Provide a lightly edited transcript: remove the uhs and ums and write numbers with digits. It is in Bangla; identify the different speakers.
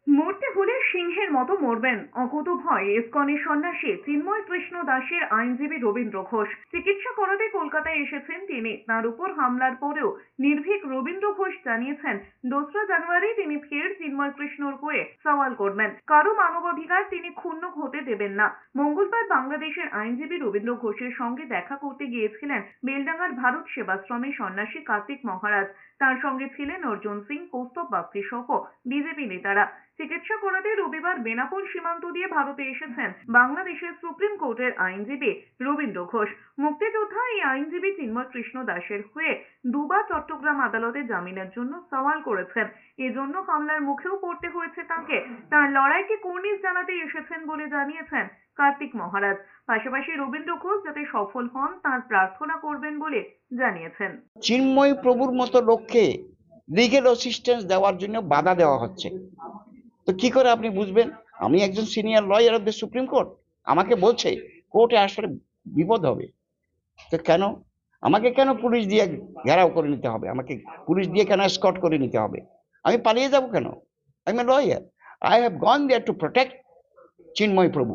Speaker 1: মরতে হলে সিংহের মতো মরবেন, অকুতোভয় ইসকনের সন্ন্যাসী চিন্ময় কৃষ্ণ দাসের আইনজীবী রবীন্দ্র ঘোষ। চিকিৎসা করাতে কলকাতায় এসেছেন তিনি। তার উপর হামলার পরেও নির্ভীক রবীন্দ্র ঘোষ জানিয়েছেন, 2রা জানুয়ারি তিনি ফের চিন্ময় কৃষ্ণর হয়ে সওয়াল করবেন। কারো মানবাধিকার তিনি ক্ষুণ্ণ হতে দেবেন না। মঙ্গলবার বাংলাদেশের আইনজীবী রবীন্দ্র ঘোষের সঙ্গে দেখা করতে গিয়েছিলেন বেলডাঙ্গার ভারত সেবাশ্রমী সন্ন্যাসী কার্তিক মহারাজ। তার সঙ্গে ছিলেন অর্জুন সিং, কৌস্তব বাগচি সহ বিজেপি নেতারা। চিকিৎসা করাতে রবিবার বেনাপোল সীমান্ত দিয়ে ভারতে এসেছেন বাংলাদেশের সুপ্রিম কোর্টের আইনজীবী রবীন্দ্র ঘোষ। মুক্তিযোদ্ধা এই আইনজীবী চিন্ময় কৃষ্ণ দাসের হয়ে দুবার চট্টগ্রাম আদালতে জামিনের জন্য সওয়াল করেছেন। এজন্য হামলার মুখেও পড়তে হয়েছে তাকে। তার লড়াইকে কুর্নিশ জানাতে এসেছেন বলে জানিয়েছেন কার্তিক মহারাজ। পাশাপাশি রবীন্দ্র ঘোষ যাতে সফল হন তার প্রার্থনা করবেন বলে জানিয়েছেন।
Speaker 2: চিন্ময় প্রভুর মতো লোককে লিগেল অ্যাসিস্ট্যান্স দেওয়ার জন্য বাধা দেওয়া হচ্ছে, তো কি করে আপনি বুঝবেন? আমি একজন senior lawyer of the supreme court, আমাকে বলছে কোর্টে আসলে বিপদ হবে। তো কেন আমাকে পুলিশ দিয়ে ঘেরাও করে নিতে হবে? আমাকে পুলিশ দিয়ে কেন এসকর্ট করে নিতে হবে? আমি পালিয়ে যাব কেন? I am a lawyer. I have gone there to protect Chinmoy প্রভু।